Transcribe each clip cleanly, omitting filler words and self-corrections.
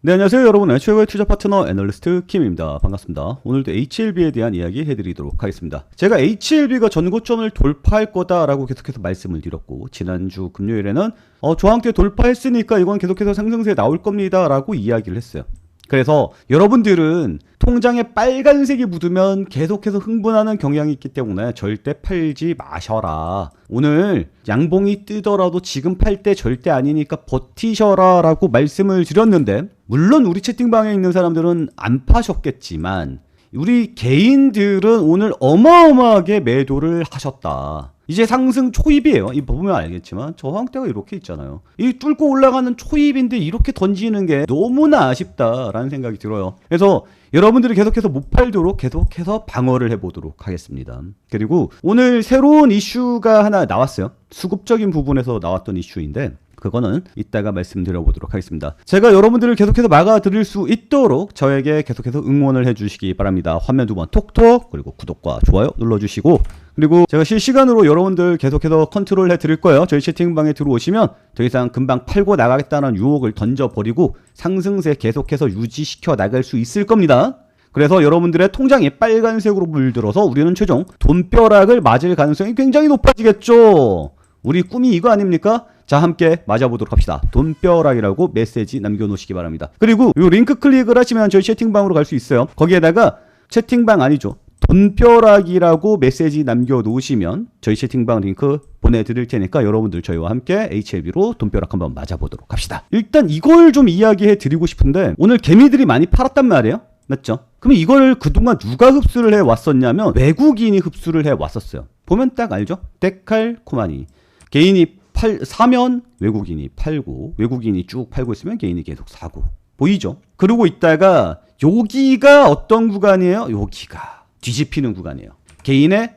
네, 안녕하세요 여러분. 최고의 투자 파트너 애널리스트 킴입니다. 반갑습니다. 오늘도 HLB에 대한 이야기 해드리도록 하겠습니다. 제가 HLB가 전고점을 돌파할 거다라고 계속해서 말씀을 드렸고, 지난주 금요일에는 저항대 돌파했으니까 이건 계속해서 상승세 나올 겁니다 라고 이야기를 했어요. 그래서 여러분들은 통장에 빨간색이 묻으면 계속해서 흥분하는 경향이 있기 때문에 절대 팔지 마셔라. 오늘 양봉이 뜨더라도 지금 팔 때 절대 아니니까 버티셔라 라고 말씀을 드렸는데, 물론 우리 채팅방에 있는 사람들은 안 파셨겠지만 우리 개인들은 오늘 어마어마하게 매도를 하셨다. 이제 상승 초입이에요. 이 보면 알겠지만 저항대가 이렇게 있잖아요. 이 뚫고 올라가는 초입인데 이렇게 던지는 게 너무나 아쉽다라는 생각이 들어요. 그래서 여러분들이 계속해서 못 팔도록 계속해서 방어를 해보도록 하겠습니다. 그리고 오늘 새로운 이슈가 하나 나왔어요. 수급적인 부분에서 나왔던 이슈인데 그거는 이따가 말씀드려보도록 하겠습니다. 제가 여러분들을 계속해서 막아드릴 수 있도록 저에게 계속해서 응원을 해주시기 바랍니다. 화면 두 번 톡톡, 그리고 구독과 좋아요 눌러주시고, 그리고 제가 실시간으로 여러분들 계속해서 컨트롤 해드릴 거예요. 저희 채팅방에 들어오시면 더 이상 금방 팔고 나가겠다는 유혹을 던져버리고 상승세 계속해서 유지시켜 나갈 수 있을 겁니다. 그래서 여러분들의 통장이 빨간색으로 물들어서 우리는 최종 돈벼락을 맞을 가능성이 굉장히 높아지겠죠. 우리 꿈이 이거 아닙니까? 자, 함께 맞아보도록 합시다. 돈벼락이라고 메시지 남겨놓으시기 바랍니다. 그리고 이 링크 클릭을 하시면 저희 채팅방으로 갈 수 있어요. 거기에다가 채팅방 아니죠, 돈벼락이라고 메시지 남겨놓으시면 저희 채팅방 링크 보내드릴 테니까 여러분들 저희와 함께 HLB로 돈벼락 한번 맞아보도록 합시다. 일단 이걸 좀 이야기해 드리고 싶은데, 오늘 개미들이 많이 팔았단 말이에요. 맞죠? 그럼 이걸 그동안 누가 흡수를 해왔었냐면 외국인이 흡수를 해왔었어요. 보면 딱 알죠? 데칼코마니. 개인이 사면 외국인이 팔고, 외국인이 쭉 팔고 있으면 개인이 계속 사고. 보이죠? 그러고 있다가 여기가 어떤 구간이에요? 여기가 뒤집히는 구간이에요. 개인의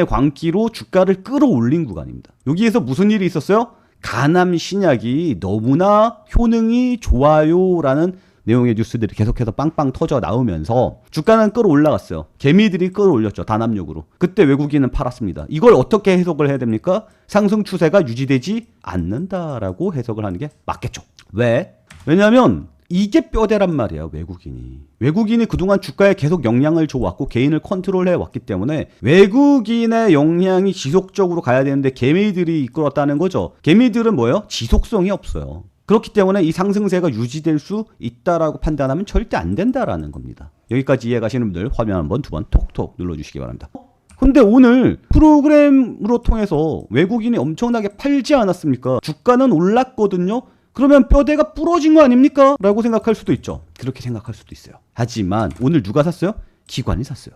광기로 주가를 끌어올린 구간입니다. 여기에서 무슨 일이 있었어요? 가남 신약이 너무나 효능이 좋아요라는 내용의 뉴스들이 계속해서 빵빵 터져 나오면서 주가는 끌어올라갔어요. 개미들이 끌어올렸죠. 단합력으로. 그때 외국인은 팔았습니다. 이걸 어떻게 해석을 해야 됩니까? 상승 추세가 유지되지 않는다라고 해석을 하는 게 맞겠죠. 왜? 왜냐하면 이게 뼈대란 말이야. 외국인이 그동안 주가에 계속 영향을 줘왔고 개인을 컨트롤해 왔기 때문에 외국인의 영향이 지속적으로 가야 되는데 개미들이 이끌었다는 거죠. 개미들은 뭐예요? 지속성이 없어요. 그렇기 때문에 이 상승세가 유지될 수 있다라고 판단하면 절대 안 된다라는 겁니다. 여기까지 이해 가시는 분들 화면 한번 두 번 톡톡 눌러주시기 바랍니다. 근데 오늘 프로그램으로 통해서 외국인이 엄청나게 팔지 않았습니까? 주가는 올랐거든요. 그러면 뼈대가 부러진 거 아닙니까? 라고 생각할 수도 있죠. 그렇게 생각할 수도 있어요. 하지만 오늘 누가 샀어요? 기관이 샀어요.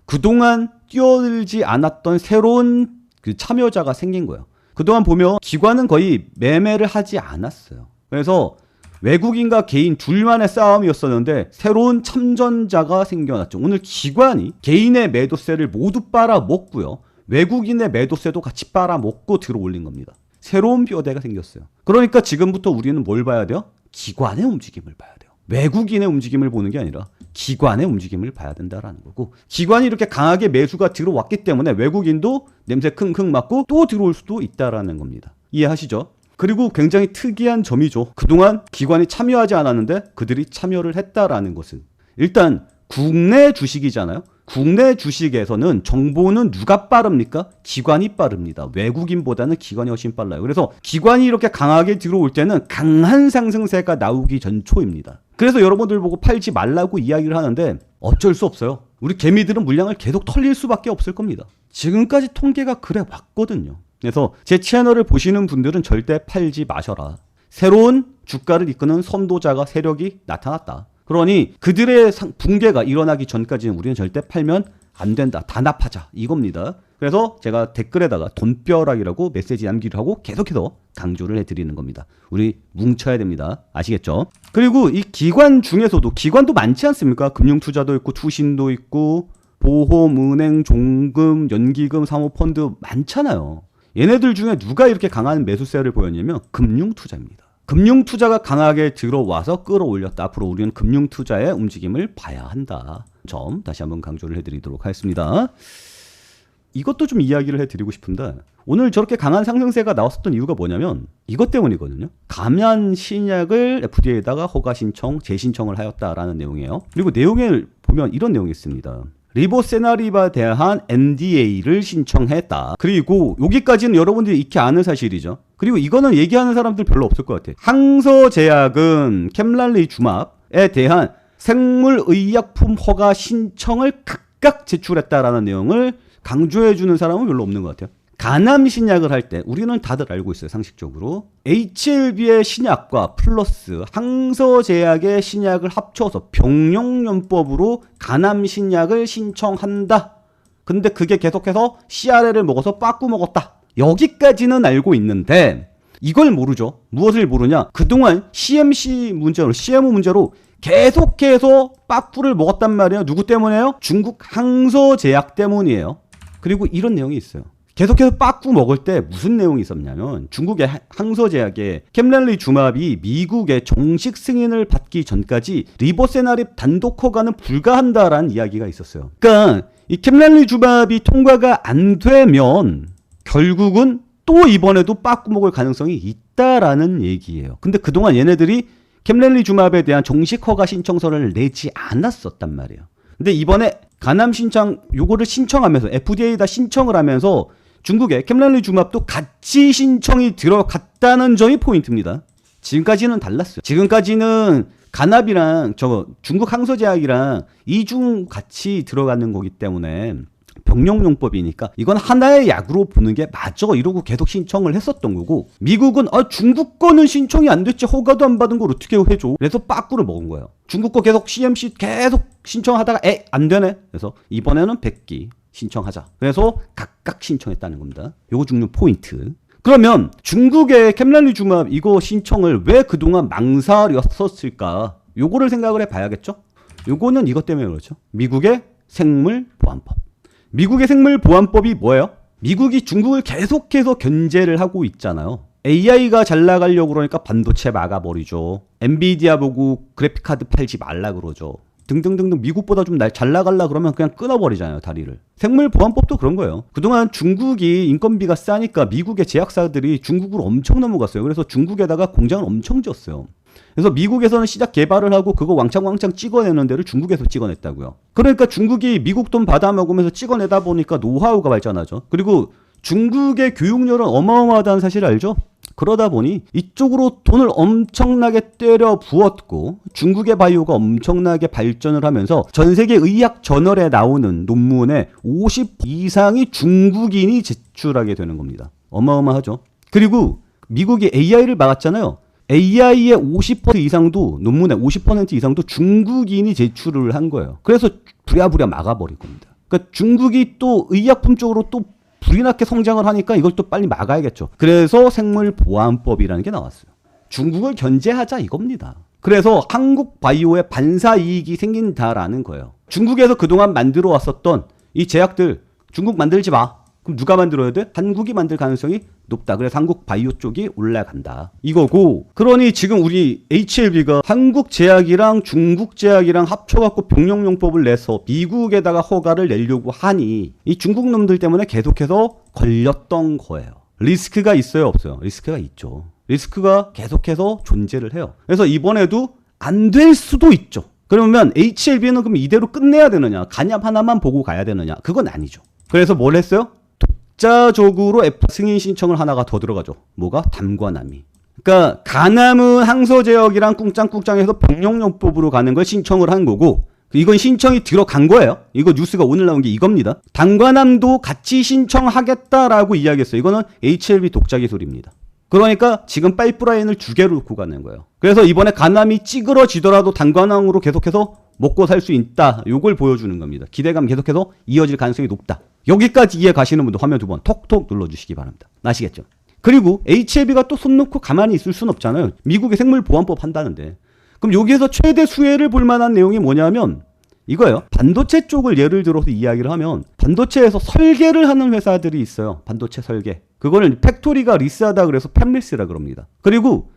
그동안 뛰어들지 않았던 새로운 그 참여자가 생긴 거예요. 그동안 보면 기관은 거의 매매를 하지 않았어요. 그래서 외국인과 개인 둘만의 싸움이었었는데 새로운 참전자가 생겨났죠. 오늘 기관이 개인의 매도세를 모두 빨아먹고요, 외국인의 매도세도 같이 빨아먹고 들어올린 겁니다. 새로운 뼈대가 생겼어요. 그러니까 지금부터 우리는 뭘 봐야 돼요? 기관의 움직임을 봐야 돼요. 외국인의 움직임을 보는 게 아니라 기관의 움직임을 봐야 된다라는 거고, 기관이 이렇게 강하게 매수가 들어왔기 때문에 외국인도 냄새 킁킁 맡고 또 들어올 수도 있다라는 겁니다. 이해하시죠? 그리고 굉장히 특이한 점이죠. 그동안 기관이 참여하지 않았는데 그들이 참여를 했다라는 것은, 일단 국내 주식이잖아요. 국내 주식에서는 정보는 누가 빠릅니까? 기관이 빠릅니다. 외국인보다는 기관이 훨씬 빨라요. 그래서 기관이 이렇게 강하게 들어올 때는 강한 상승세가 나오기 전초입니다. 그래서 여러분들 보고 팔지 말라고 이야기를 하는데 어쩔 수 없어요. 우리 개미들은 물량을 계속 털릴 수밖에 없을 겁니다. 지금까지 통계가 그래 왔거든요. 그래서 제 채널을 보시는 분들은 절대 팔지 마셔라. 새로운 주가를 이끄는 선도자가 세력이 나타났다. 그러니 그들의 붕괴가 일어나기 전까지는 우리는 절대 팔면 안 된다. 단합하자. 이겁니다. 그래서 제가 댓글에다가 돈벼락이라고 메시지 남기를 하고 계속해서 강조를 해드리는 겁니다. 우리 뭉쳐야 됩니다. 아시겠죠? 그리고 이 기관 중에서도, 기관도 많지 않습니까? 금융투자도 있고 투신도 있고 보험, 은행, 종금, 연기금, 사모펀드 많잖아요. 얘네들 중에 누가 이렇게 강한 매수세를 보였냐면 금융투자입니다. 금융투자가 강하게 들어와서 끌어올렸다. 앞으로 우리는 금융투자의 움직임을 봐야 한다. 점 다시 한번 강조를 해드리도록 하겠습니다. 이것도 좀 이야기를 해드리고 싶은데 오늘 저렇게 강한 상승세가 나왔었던 이유가 뭐냐면 이것 때문이거든요. 감염 신약을 FDA에다가 허가 신청, 재신청을 하였다라는 내용이에요. 그리고 내용을 보면 이런 내용이 있습니다. 리보세나립에 대한 NDA를 신청했다. 그리고 여기까지는 여러분들이 익히 아는 사실이죠. 그리고 이거는 얘기하는 사람들 별로 없을 것 같아요. 항서제약은 켐랄리주맙에 대한 생물의약품 허가 신청을 각각 제출했다라는 내용을 강조해주는 사람은 별로 없는 것 같아요. 간암 신약을 할 때 우리는 다들 알고 있어요. 상식적으로 HLB의 신약과 플러스 항서제약의 신약을 합쳐서 병용요법으로 간암 신약을 신청한다. 근데 그게 계속해서 CRL을 먹어서 빠꾸 먹었다. 여기까지는 알고 있는데 이걸 모르죠. 무엇을 모르냐? 그동안 CMC 문제로, CMO 문제로 계속해서 빠꾸를 먹었단 말이에요. 누구 때문에요? 중국 항서제약 때문이에요. 그리고 이런 내용이 있어요. 계속해서 빠꾸 먹을 때 무슨 내용이 있었냐면 중국의 항서제약의 켐랄리주맙이 미국의 정식 승인을 받기 전까지 리보세나립 단독 허가는 불가한다라는 이야기가 있었어요. 그러니까 이 켐랄리주맙이 통과가 안 되면 결국은 또 이번에도 빠꾸 먹을 가능성이 있다라는 얘기예요. 근데 그동안 얘네들이 켐랄리주맙에 대한 정식 허가 신청서를 내지 않았었단 말이에요. 근데 이번에 간암 신청 요거를 신청하면서 FDA에다 신청을 하면서 중국의 켐랄리주맙도 같이 신청이 들어갔다는 점이 포인트입니다. 지금까지는 달랐어요. 지금까지는 간암이랑 중국 항서제약이랑 이중 같이 들어가는 거기 때문에 병용용법이니까 이건 하나의 약으로 보는 게 맞아 이러고 계속 신청을 했었던 거고 미국은 중국 거는 신청이 안 됐지 허가도 안 받은 걸 어떻게 해줘. 그래서 빠꾸를 먹은 거예요. 중국 거 계속 CMC 계속 신청하다가 안 되네. 그래서 이번에는 100기 신청하자. 그래서 각각 신청했다는 겁니다. 요거 중요한 포인트. 그러면 중국의 켐랄리주맙 이거 신청을 왜 그동안 망설였었을까? 요거를 생각을 해봐야겠죠. 요거는 이것 때문에 그렇죠. 미국의 생물보안법. 미국의 생물보안법이 뭐예요? 미국이 중국을 계속해서 견제를 하고 있잖아요. AI가 잘 나가려고 그러니까 반도체 막아버리죠. 엔비디아 보고 그래픽카드 팔지 말라 그러죠. 등등등등 미국보다 좀 잘 나가려 그러면 그냥 끊어버리잖아요. 다리를. 생물보안법도 그런 거예요. 그동안 중국이 인건비가 싸니까 미국의 제약사들이 중국으로 엄청 넘어갔어요. 그래서 중국에다가 공장을 엄청 지었어요. 그래서 미국에서는 시작 개발을 하고 그거 왕창 찍어내는 데를 중국에서 찍어냈다고요. 그러니까 중국이 미국 돈 받아먹으면서 찍어내다 보니까 노하우가 발전하죠. 그리고 중국의 교육열은 어마어마하다는 사실 알죠? 그러다 보니 이쪽으로 돈을 엄청나게 때려 부었고 중국의 바이오가 엄청나게 발전을 하면서 전 세계 의학 저널에 나오는 논문의 50 이상이 중국인이 제출하게 되는 겁니다. 어마어마하죠. 그리고 미국이 AI를 막았잖아요. AI의 50% 이상도 논문의 50% 이상도 중국인이 제출을 한 거예요. 그래서 부랴부랴 막아버린 겁니다. 그러니까 중국이 또 의약품 쪽으로 또 불이 나게 성장을 하니까 이걸 또 빨리 막아야겠죠. 그래서 생물보안법이라는 게 나왔어요. 중국을 견제하자 이겁니다. 그래서 한국 바이오에 반사이익이 생긴다라는 거예요. 중국에서 그동안 만들어 왔었던 이 제약들 중국 만들지 마. 그럼 누가 만들어야 돼? 한국이 만들 가능성이 높다. 그래서 한국 바이오 쪽이 올라간다. 이거고. 그러니 지금 우리 HLB가 한국 제약이랑 중국 제약이랑 합쳐갖고 병용용법을 내서 미국에다가 허가를 내려고 하니 이 중국 놈들 때문에 계속해서 걸렸던 거예요. 리스크가 있어요? 없어요? 리스크가 있죠. 리스크가 계속해서 존재를 해요. 그래서 이번에도 안 될 수도 있죠. 그러면 HLB는 그럼 이대로 끝내야 되느냐? 간염 하나만 보고 가야 되느냐? 그건 아니죠. 그래서 뭘 했어요? 독자적으로 승인 신청을 하나가 더 들어가죠. 뭐가? 담관암이. 그러니까 간암은 항서제약이랑 꿍짱꿍짱해서 병용요법으로 가는 걸 신청을 한 거고 이건 신청이 들어간 거예요. 이거 뉴스가 오늘 나온 게 이겁니다. 담관암도 같이 신청하겠다라고 이야기했어요. 이거는 HLB 독자 기술입니다. 그러니까 지금 파이프라인을 2개로 놓고 가는 거예요. 그래서 이번에 간암이 찌그러지더라도 담관암으로 계속해서 먹고 살 수 있다. 요걸 보여주는 겁니다. 기대감 계속해서 이어질 가능성이 높다. 여기까지 이해 가시는 분들 화면 2번 톡톡 눌러주시기 바랍니다. 아시겠죠? 그리고 HLB가 또 손 놓고 가만히 있을 수는 없잖아요. 미국의 생물보안법 한다는데. 그럼 여기에서 최대 수혜를 볼 만한 내용이 뭐냐면 이거예요. 반도체 쪽을 예를 들어서 이야기를 하면 반도체에서 설계를 하는 회사들이 있어요. 반도체 설계. 그거는 팩토리가 리스하다 그래서 팹리스라 그럽니다. 그리고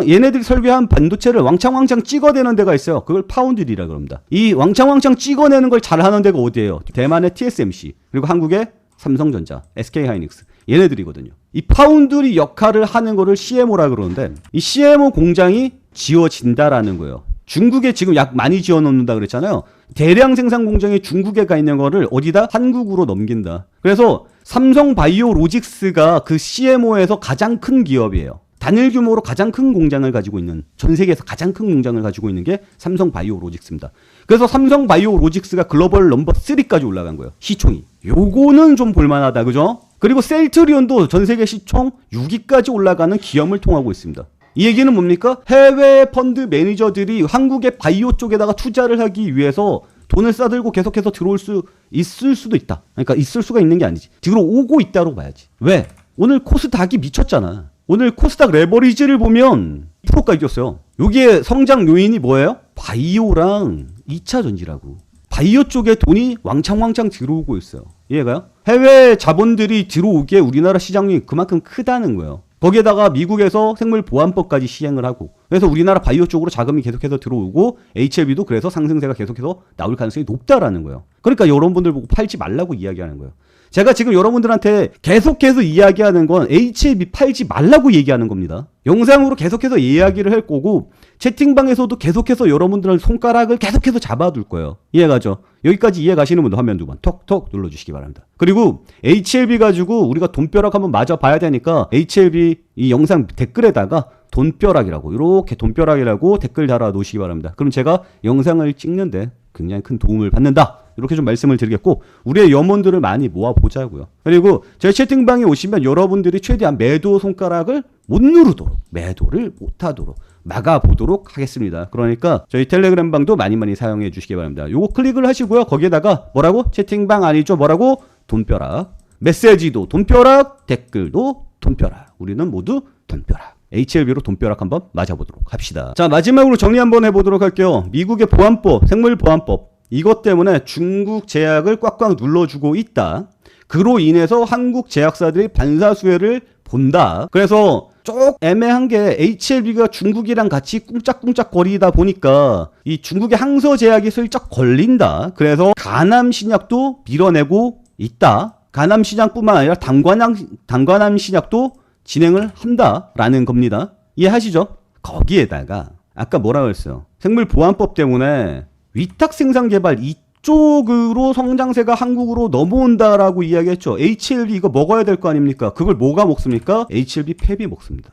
얘네들이 설계한 반도체를 왕창 찍어내는 데가 있어요. 그걸 파운드리라 그럽니다. 이 왕창 찍어내는 걸 잘하는 데가 어디예요? 대만의 TSMC 그리고 한국의 삼성전자, SK하이닉스 얘네들이거든요. 이 파운드리 역할을 하는 거를 CMO라 그러는데 이 CMO 공장이 지어진다라는 거예요. 중국에 지금 약 많이 지어놓는다 그랬잖아요. 대량 생산 공장이 중국에 가 있는 거를 어디다? 한국으로 넘긴다. 그래서 삼성바이오로직스가 그 CMO에서 가장 큰 기업이에요. 단일 규모로 가장 큰 공장을 가지고 있는, 전 세계에서 가장 큰 공장을 가지고 있는 게 삼성바이오로직스입니다. 그래서 삼성바이오로직스가 글로벌 넘버 3까지 올라간 거예요. 시총이. 요거는 좀 볼만하다. 그죠? 그리고 셀트리온도 전 세계 시총 6위까지 올라가는 기염을 통하고 있습니다. 이 얘기는 뭡니까? 해외 펀드 매니저들이 한국의 바이오 쪽에다가 투자를 하기 위해서 돈을 싸들고 계속해서 들어올 수 있을 수도 있다. 그러니까 있을 수가 있는 게 아니지. 들어오고 있다고 봐야지. 왜? 오늘 코스닥이 미쳤잖아. 오늘 코스닥 레버리지를 보면 2%까지 뛰었어요. 여기에 성장 요인이 뭐예요? 바이오랑 2차 전지라고. 바이오 쪽에 돈이 왕창왕창 들어오고 있어요. 이해가요? 해외 자본들이 들어오기에 우리나라 시장이 그만큼 크다는 거예요. 거기에다가 미국에서 생물보안법까지 시행을 하고, 그래서 우리나라 바이오 쪽으로 자금이 계속해서 들어오고 HLB도 그래서 상승세가 계속해서 나올 가능성이 높다라는 거예요. 그러니까 여러분들 보고 팔지 말라고 이야기하는 거예요. 제가 지금 여러분들한테 계속해서 이야기하는 건 HLB 팔지 말라고 얘기하는 겁니다. 영상으로 계속해서 이야기를 할 거고 채팅방에서도 계속해서 여러분들의 손가락을 계속해서 잡아둘 거예요. 이해가죠? 여기까지 이해 가시는 분도 화면 두 번 톡톡 눌러주시기 바랍니다. 그리고 HLB 가지고 우리가 돈벼락 한번 맞아 봐야 되니까 HLB 이 영상 댓글에다가 돈벼락이라고, 이렇게 돈벼락이라고 댓글 달아 놓으시기 바랍니다. 그럼 제가 영상을 찍는데 굉장히 큰 도움을 받는다, 이렇게 좀 말씀을 드리겠고, 우리의 염원들을 많이 모아보자고요. 그리고 저희 채팅방에 오시면 여러분들이 최대한 매도 손가락을 못 누르도록, 매도를 못하도록 막아보도록 하겠습니다. 그러니까 저희 텔레그램 방도 많이 사용해 주시기 바랍니다. 요거 클릭을 하시고요. 거기에다가 뭐라고? 채팅방 아니죠? 뭐라고? 돈벼락. 메시지도 돈벼락, 댓글도 돈벼락. 우리는 모두 돈벼락. HLB로 돈벼락 한번 맞아보도록 합시다. 자, 마지막으로 정리 한번 해보도록 할게요. 미국의 보안법, 생물보안법, 이것 때문에 중국 제약을 꽉꽉 눌러주고 있다. 그로 인해서 한국 제약사들이 반사수혜를 본다. 그래서 좀 애매한 게 HLB가 중국이랑 같이 꿍짝꿍짝 거리다 보니까 이 중국의 항서 제약이 슬쩍 걸린다. 그래서 가남 신약도 밀어내고 있다. 가남 신약뿐만 아니라 당관암 신약도 진행을 한다라는 겁니다. 이해하시죠? 거기에다가 아까 뭐라고 했어요? 생물보안법 때문에 위탁 생산 개발 이쪽으로 성장세가 한국으로 넘어온다라고 이야기했죠. HLB 이거 먹어야 될 거 아닙니까? 그걸 뭐가 먹습니까? HLB 펩이 먹습니다.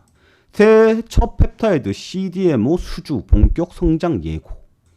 새 첫 펩타이드 CDMO 수주 본격 성장 예고.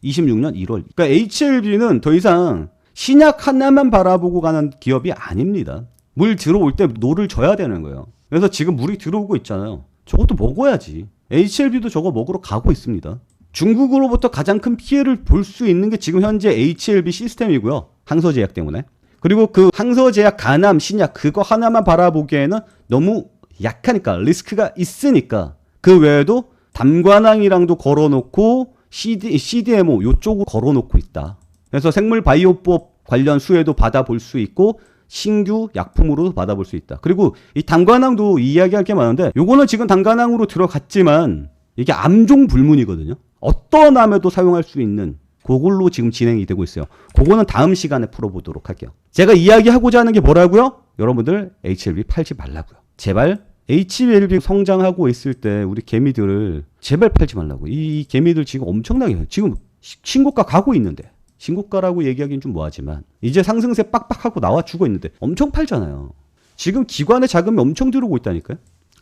26년 1월. 그러니까 HLB는 더 이상 신약 하나만 바라보고 가는 기업이 아닙니다. 물 들어올 때 노를 져야 되는 거예요. 그래서 지금 물이 들어오고 있잖아요. 저것도 먹어야지. HLB도 저거 먹으러 가고 있습니다. 중국으로부터 가장 큰 피해를 볼 수 있는 게 지금 현재 HLB 시스템이고요. 항서제약 때문에. 그리고 그 항서제약 가남 신약 그거 하나만 바라보기에는 너무 약하니까, 리스크가 있으니까 그 외에도 담관항이랑도 걸어놓고 CDMO 요쪽으로 걸어놓고 있다. 그래서 생물바이오법 관련 수혜도 받아볼 수 있고 신규 약품으로도 받아볼 수 있다. 그리고 이 담관항도 이야기할 게 많은데 요거는 지금 담관항으로 들어갔지만 이게 암종 불문이거든요. 어떤 암에도 사용할 수 있는 그걸로 지금 진행이 되고 있어요. 그거는 다음 시간에 풀어보도록 할게요. 제가 이야기하고자 하는 게 뭐라고요? 여러분들 HLB 팔지 말라고요. 제발 HLB 성장하고 있을 때 우리 개미들을 제발 팔지 말라고. 이 개미들 지금 엄청나게 지금 신고가 가고 있는데, 신고가라고 얘기하기는 좀 뭐하지만 이제 상승세 빡빡하고 나와 주고 있는데 엄청 팔잖아요. 지금 기관의 자금이 엄청 들어오고 있다니까요.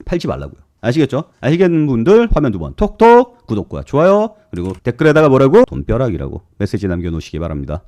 팔지 말라고요. 아시겠죠? 아시겠는 분들 화면 두 번 톡톡 구독과 좋아요, 그리고 댓글에다가 뭐라고? 돈벼락이라고 메시지 남겨놓으시기 바랍니다.